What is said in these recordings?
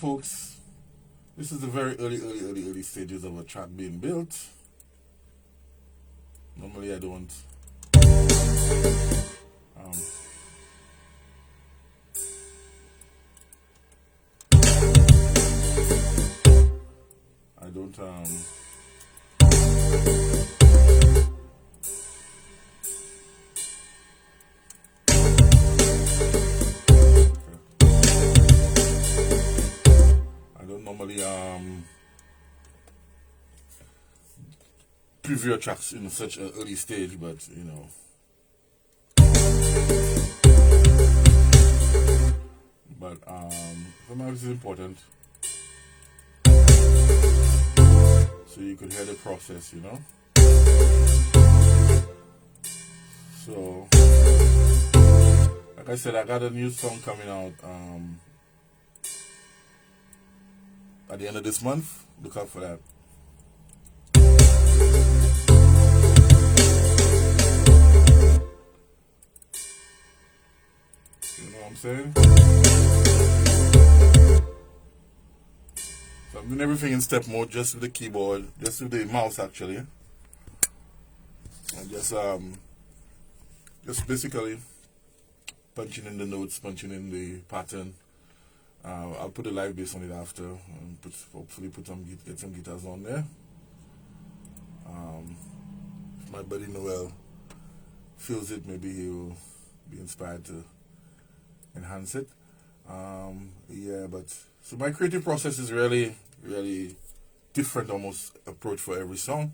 folks, this is the very early stages of a track being built. Normally I don't normally preview tracks in such an early stage, but you know, sometimes it's important so you could hear the process, you know. So like I said, I got a new song coming out at the end of this month. Look out for that. You know what I'm saying? So I'm doing everything in step mode, just with the keyboard, just with the mouse actually. And just basically punching in the notes, punching in the pattern. I'll put a live bass on it after, and hopefully get some guitars on there. If my buddy Noel feels it, maybe he'll be inspired to enhance it. Yeah, but so my creative process is really different, almost approach for every song.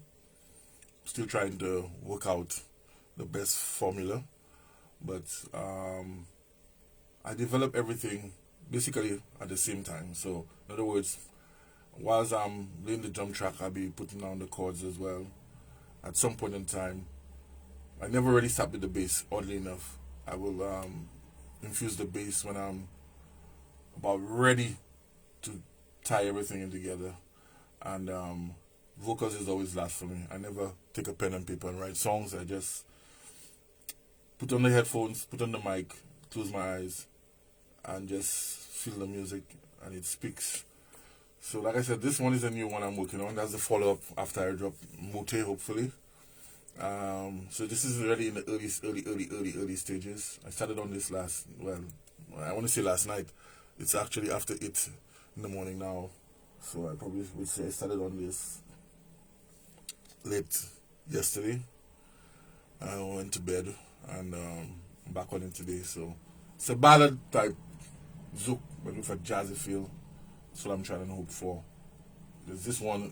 Still trying to work out the best formula, but I develop everything basically at the same time. So in other words, whilst I'm laying the drum track, I'll be putting down the chords as well. At some point in time, I never really start with the bass, oddly enough. I will infuse the bass when I'm about ready to tie everything in together. And vocals is always last for me. I never take a pen and paper and write songs. I just put on the headphones, put on the mic, close my eyes, and just feel the music, and it speaks. So like I said, this one is a new one I'm working on. That's the follow-up after I drop Mote, hopefully. So this is already in the early stages. I started on this I want to say last night. It's actually after 8 in the morning now. So I probably would say I started on this late yesterday. I went to bed, and I'm back on it today. So it's a ballad type zouk, but with a jazzy feel. That's what I'm trying to hope for. There's this one,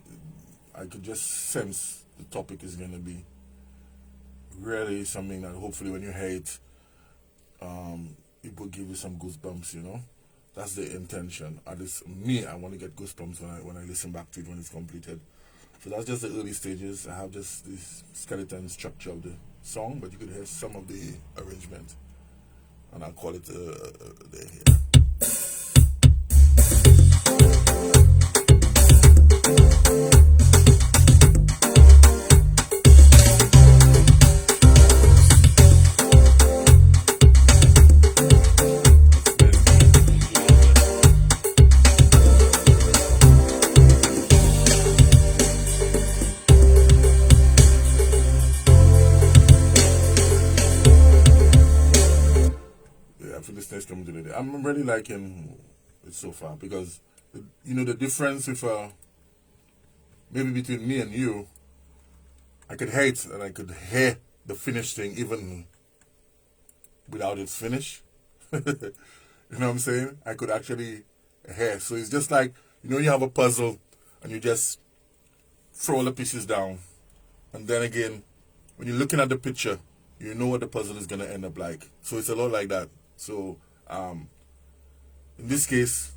I could just sense the topic is going to be really something that hopefully when you hear it, it will give you some goosebumps, you know. That's the intention. At least me, I want to get goosebumps when I listen back to it when it's completed. So that's just the early stages. I have just this skeleton structure of the song, but you could hear some of the arrangement, and I'll call it there here. I'm really liking it so far, because you know the difference with maybe between me and you, I could hear it and I could hear the finished thing even without its finish. You know what I'm saying? I could actually hear. So it's just like, you know, you have a puzzle and you just throw all the pieces down, and then again when you're looking at the picture, you know what the puzzle is going to end up like. So it's a lot like that. So in this case,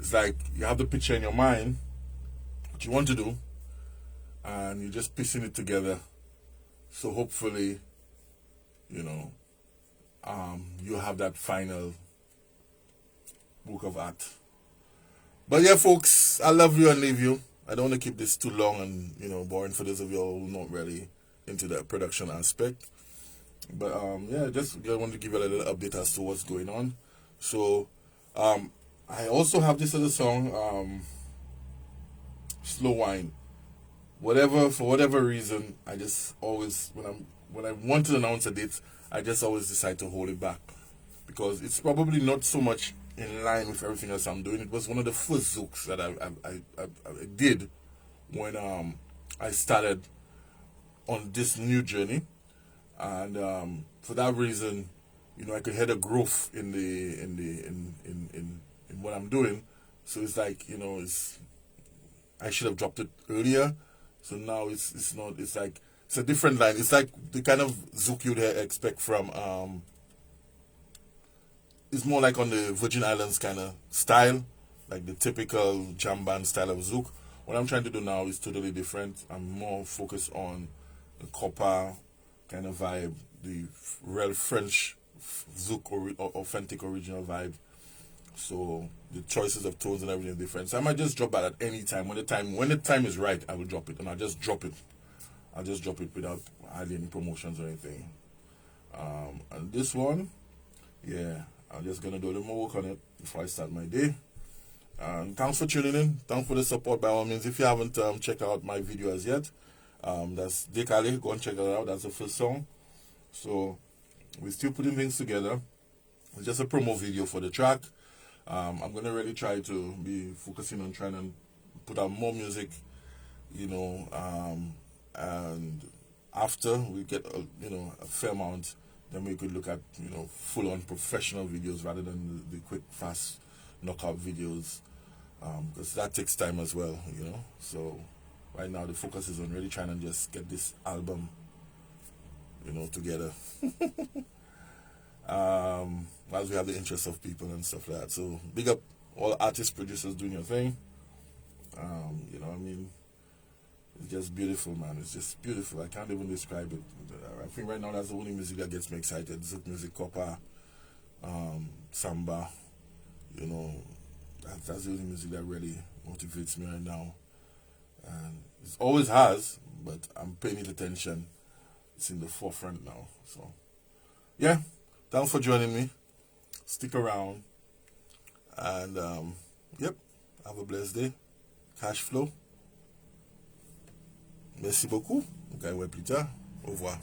it's like you have the picture in your mind, what you want to do, and you're just piecing it together. So hopefully, you know, you have that final work of art. But yeah, folks, I love you and leave you. I don't want to keep this too long and, you know, boring for those of you who are not really into the production aspect. But yeah, just I wanted to give you a little update as to what's going on. So I also have this other song, Slow Wine. For whatever reason, I just always, when I want to announce a date, I just always decide to hold it back, because it's probably not so much in line with everything else I'm doing. It was one of the first zooks that I did when I started on this new journey, and for that reason, I could hear the growth in what I'm doing. So it's like, I should have dropped it earlier. So now it's not. It's like it's a different line. It's like the kind of zouk you'd expect from. It's more like on the Virgin Islands kind of style, like the typical jam band style of zouk. What I'm trying to do now is totally different. I'm more focused on the Compas kind of vibe, the real French zouk or authentic original vibe. So the choices of tones and everything are different. So I might just drop that at any time. When the time is right, I will drop it, and I'll just drop it. I'll just drop it without hardly any promotions or anything. And this one, yeah, I'm just gonna do a little more work on it before I start my day. And thanks for tuning in. Thanks for the support by all means. If you haven't checked out my video as yet, that's Dekale. Go and check it out. That's the first song. So we're still putting things together. It's just a promo video for the track. I'm gonna really try to be focusing on trying to put out more music, and after we get a fair amount, then we could look at full-on professional videos rather than the quick, fast knockout videos, because that takes time as well, So right now the focus is on really trying to just get this album, together. As we have the interest of people and stuff like that. So big up all artists, producers doing your thing. It's just beautiful, man. It's just beautiful. I can't even describe it. I think right now that's the only music that gets me excited. Zouk music, Compas, samba. That's the only music that really motivates me right now. And it always has, but I'm paying it attention. It's in the forefront now. So yeah, thanks for joining me. Stick around, and yep, have a blessed day. Cash Flow. Merci beaucoup. On se voit plus tard. Au revoir.